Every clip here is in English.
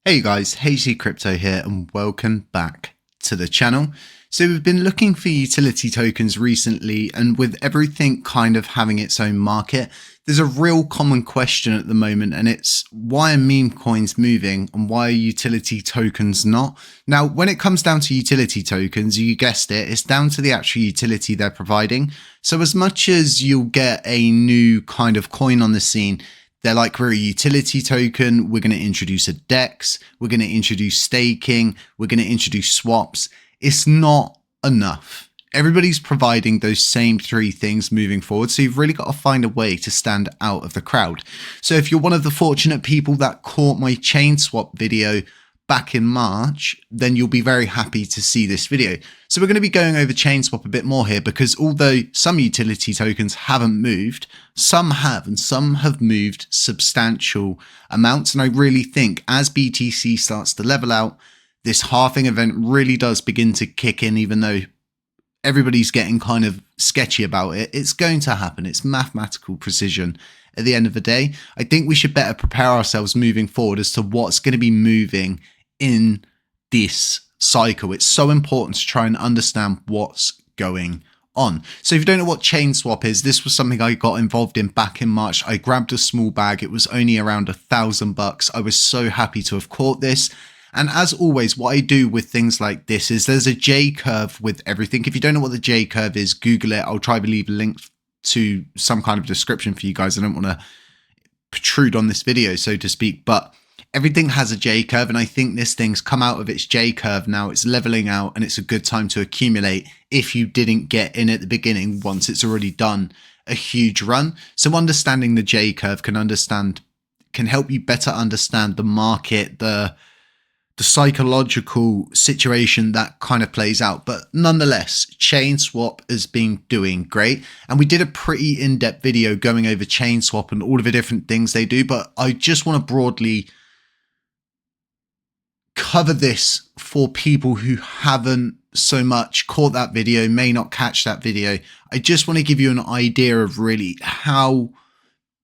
Hey guys, HappyCattyCrypto here and welcome back to the channel. So we've been looking for utility tokens recently, and with everything kind of having its own market, there's a real common question at the moment, and it's why are meme coins moving and why are utility tokens not? Now, when it comes down to utility tokens, you guessed it, it's down to the actual utility they're providing. So as much as you'll get a new kind of coin on the scene, they're like, we're a utility token, we're going to introduce a DEX, we're going to introduce staking, we're going to introduce swaps. It's not enough. Everybody's providing those same three things moving forward, so you've really got to find a way to stand out of the crowd. So if you're one of the fortunate people that caught my chain swap video back in March, then you'll be very happy to see this video. So we're going to be going over ChainSwap a bit more here, because although some utility tokens haven't moved, some have, and some have moved substantial amounts. And I really think as BTC starts to level out, this halving event really does begin to kick in, even though everybody's getting kind of sketchy about it. It's going to happen. It's mathematical precision. At the end of the day, I think we should better prepare ourselves moving forward as to what's going to be moving in this cycle. It's so important to try and understand what's going on. So if you don't know what ChainSwap is, this was something I got involved in back in March. I grabbed a small bag. It was only around $1,000. I was so happy to have caught this. And as always, what I do with things like this is there's a J curve with everything. If you don't know what the J curve is, Google it. I'll try to leave a link to some kind of description for you guys. I don't want to protrude on this video, so to speak, but everything has a J curve, and I think this thing's come out of its J curve now. It's leveling out, and it's a good time to accumulate if you didn't get in at the beginning once it's already done a huge run. So understanding the J curve can help you better understand the market, the psychological situation that kind of plays out. But nonetheless, ChainSwap has been doing great. And we did a pretty in-depth video going over ChainSwap and all of the different things they do. But I just want to broadly cover this for people who haven't so much caught that video, may not catch that video. I just want to give you an idea of really how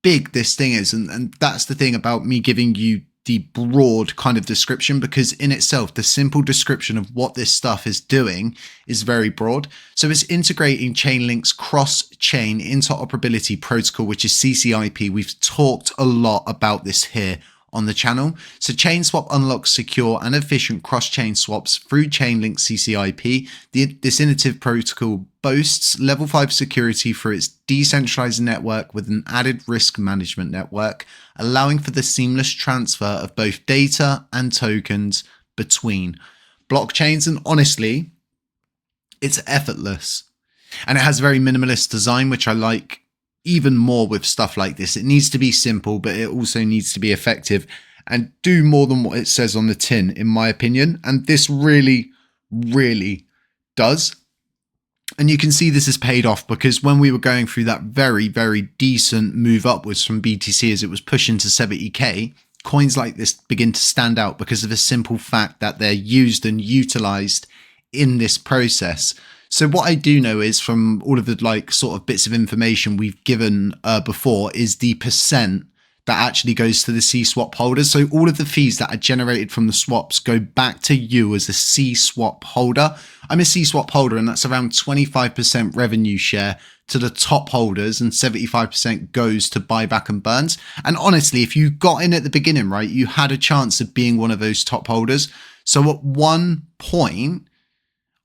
big this thing is. And that's the thing about me giving you the broad kind of description, because in itself, the simple description of what this stuff is doing is very broad. So it's integrating Chainlink's cross-chain interoperability protocol, which is CCIP. We've talked a lot about this here on the channel. So ChainSwap unlocks secure and efficient cross-chain swaps through Chainlink CCIP. This innovative protocol boasts level 5 security for its decentralized network with an added risk management network, allowing for the seamless transfer of both data and tokens between blockchains. And honestly, it's effortless. And it has a very minimalist design, which I like even more with stuff like this. It needs to be simple, but it also needs to be effective and do more than what it says on the tin, in my opinion. And this really, really does. And you can see this has paid off, because when we were going through that very, very decent move upwards from BTC as it was pushing to 70k, coins like this begin to stand out because of the simple fact that they're used and utilized in this process. So what I do know is, from all of the sort of bits of information we've given before, is the percent that actually goes to the C-swap holders. So all of the fees that are generated from the swaps go back to you as a C-swap holder. I'm a C-swap holder, and that's around 25% revenue share to the top holders, and 75% goes to buyback and burns. And honestly, if you got in at the beginning, right, you had a chance of being one of those top holders. So at one point,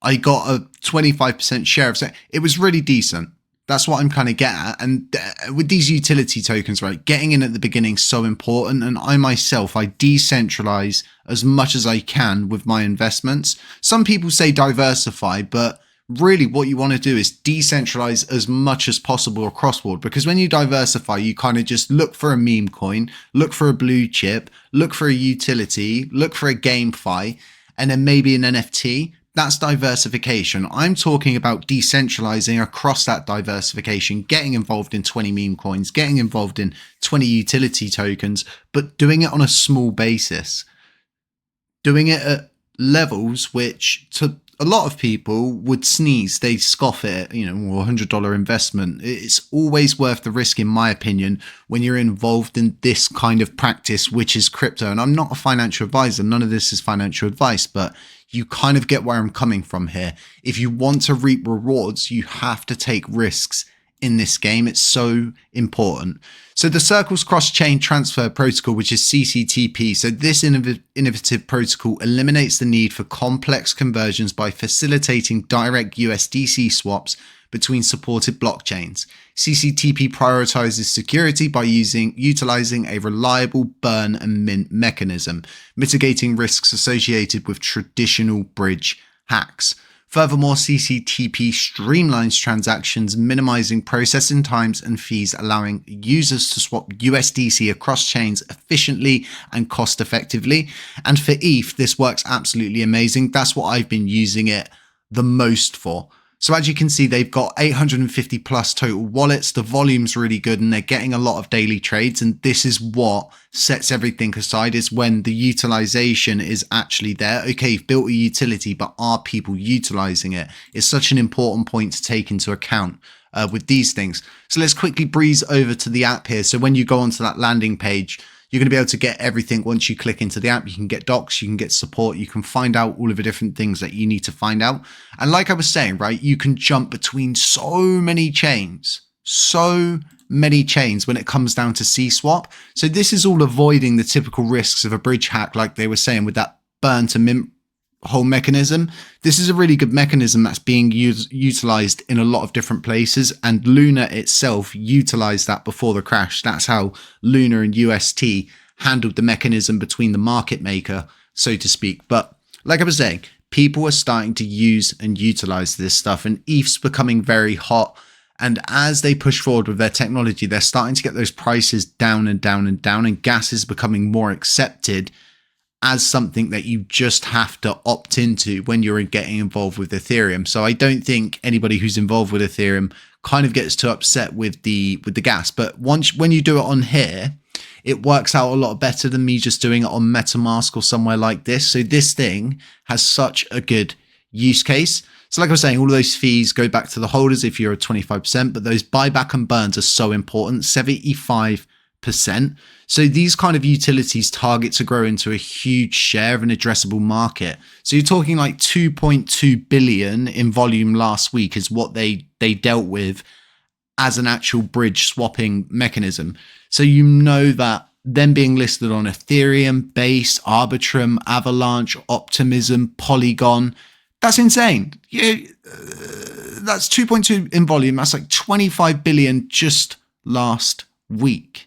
I got a 25% share of it. It was really decent. That's what I'm kind of getting at. And with these utility tokens, right, getting in at the beginning is so important. And I myself, I decentralize as much as I can with my investments. Some people say diversify, but really what you want to do is decentralize as much as possible across board. Because when you diversify, you kind of just look for a meme coin, look for a blue chip, look for a utility, look for a GameFi, and then maybe an NFT. That's diversification. I'm talking about decentralizing across that diversification, getting involved in 20 meme coins, getting involved in 20 utility tokens, but doing it on a small basis, doing it at levels which, to a lot of people would sneeze. They scoff at it, $100 investment. It's always worth the risk, in my opinion, when you're involved in this kind of practice, which is crypto. And I'm not a financial advisor. None of this is financial advice, but you kind of get where I'm coming from here. If you want to reap rewards, you have to take risks in this game. It's so important. So the Circles cross-chain transfer protocol, which is CCTP. So this innovative protocol eliminates the need for complex conversions by facilitating direct USDC swaps between supported blockchains. CCTP prioritizes security by utilizing a reliable burn and mint mechanism, mitigating risks associated with traditional bridge hacks. Furthermore, CCTP streamlines transactions, minimizing processing times and fees, allowing users to swap USDC across chains efficiently and cost effectively. And for ETH, this works absolutely amazing. That's what I've been using it the most for. So as you can see, they've got 850 plus total wallets. The volume's really good and they're getting a lot of daily trades. And this is what sets everything aside, is when the utilization is actually there. Okay, you've built a utility, but are people utilizing it? It's such an important point to take into account with these things. So let's quickly breeze over to the app here. So when you go onto that landing page, you're going to be able to get everything once you click into the app. You can get docs, you can get support, you can find out all of the different things that you need to find out. And like I was saying, right, you can jump between so many chains when it comes down to C-swap. So this is all avoiding the typical risks of a bridge hack, like they were saying with that burn to mint whole mechanism. This is a really good mechanism that's being utilized in a lot of different places, and Luna itself utilized that before the crash. That's how Luna and UST handled the mechanism between the market maker, so to speak. But like I was saying, people are starting to use and utilize this stuff, and ETH's becoming very hot. And as they push forward with their technology, they're starting to get those prices down and down and down, and gas is becoming more accepted as something that you just have to opt into when you're getting involved with Ethereum. So I don't think anybody who's involved with Ethereum kind of gets too upset with the gas. But when you do it on here, it works out a lot better than me just doing it on MetaMask or somewhere like this. So this thing has such a good use case. So like I was saying, all of those fees go back to the holders if you're at 25%, but those buyback and burns are so important, 75%. So these kind of utilities target to grow into a huge share of an addressable market. So you're talking like 2.2 billion in volume last week is what they dealt with as an actual bridge swapping mechanism. So you know that them being listed on Ethereum, Base, Arbitrum, Avalanche, Optimism, Polygon, that's insane. Yeah, that's 2.2 in volume. That's like 25 billion just last week.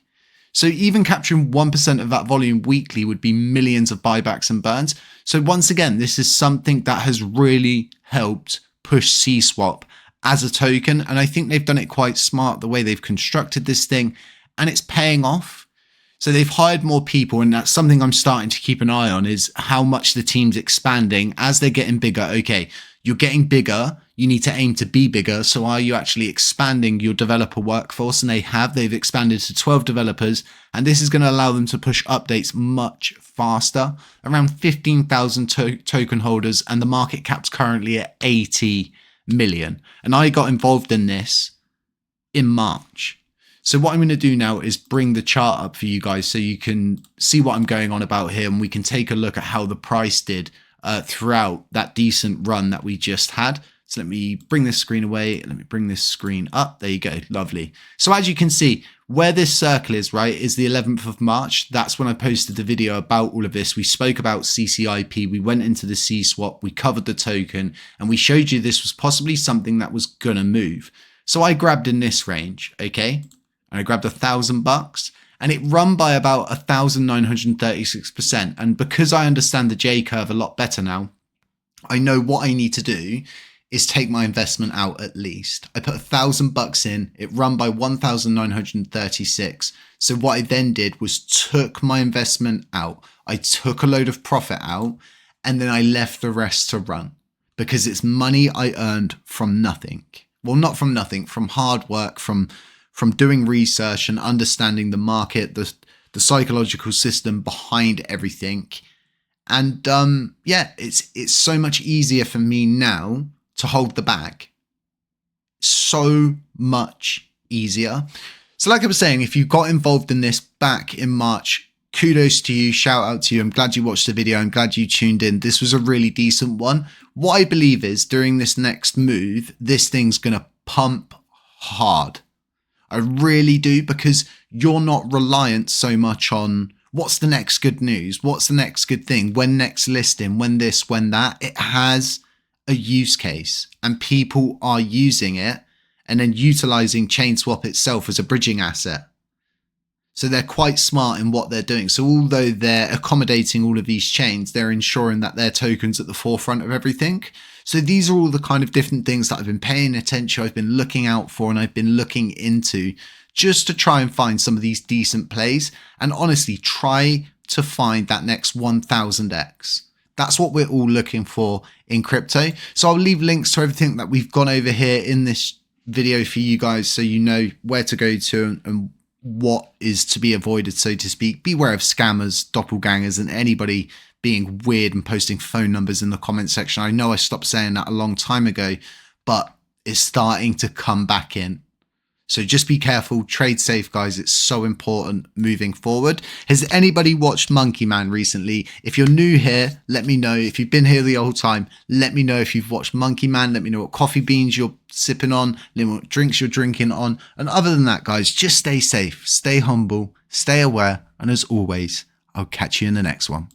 So even capturing 1% of that volume weekly would be millions of buybacks and burns. So once again, this is something that has really helped push C-Swap as a token. And I think they've done it quite smart the way they've constructed this thing, and it's paying off. So they've hired more people, and that's something I'm starting to keep an eye on, is how much the team's expanding as they're getting bigger. Okay, you're getting bigger, you need to aim to be bigger. So are you actually expanding your developer workforce? And they've expanded to 12 developers, and this is going to allow them to push updates much faster. Around 15,000 token holders, and the market cap's currently at 80 million. And I got involved in this in March. So what I'm going to do now is bring the chart up for you guys so you can see what I'm going on about here, and we can take a look at how the price did throughout that decent run that we just had. So let me bring this screen away. Let me bring this screen up. There you go. Lovely. So as you can see, where this circle is, right, is the 11th of March. That's when I posted the video about all of this. We spoke about CCIP. We went into the C-swap. We covered the token, and we showed you this was possibly something that was going to move. So I grabbed in this range, okay? And I grabbed $1,000, and it run by about 1,936%. And because I understand the J curve a lot better now, I know what I need to do is take my investment out at least. I put $1,000 in, it run by 1,936. So what I then did was took my investment out. I took a load of profit out, and then I left the rest to run, because it's money I earned from nothing. Well, not from nothing, from hard work, from doing research and understanding the market, the psychological system behind everything. And yeah, it's so much easier for me now to hold the bag. So much easier. So like I was saying, if you got involved in this back in March, kudos to you, shout out to you. I'm glad you watched the video. I'm glad you tuned in. This was a really decent one. What I believe is during this next move, this thing's going to pump hard. I really do, because you're not reliant so much on what's the next good news, what's the next good thing, when next listing, when this, when that. It has a use case and people are using it and then utilizing ChainSwap itself as a bridging asset. So they're quite smart in what they're doing. So although they're accommodating all of these chains, they're ensuring that their token's at the forefront of everything. So these are all the kind of different things that I've been paying attention, I've been looking out for, and I've been looking into just to try and find some of these decent plays. And honestly, try to find that next 1000x. That's what we're all looking for in crypto. So I'll leave links to everything that we've gone over here in this video for you guys, so you know where to go to and what is to be avoided, so to speak. Beware of scammers, doppelgangers, and anybody being weird and posting phone numbers in the comment section. I know I stopped saying that a long time ago, but it's starting to come back in. So just be careful, trade safe, guys. It's so important moving forward. Has anybody watched Monkey Man recently? If you're new here, let me know. If you've been here the whole time, let me know if you've watched Monkey Man. Let me know what coffee beans you're sipping on, let me know what drinks you're drinking on. And other than that, guys, just stay safe, stay humble, stay aware. And as always, I'll catch you in the next one.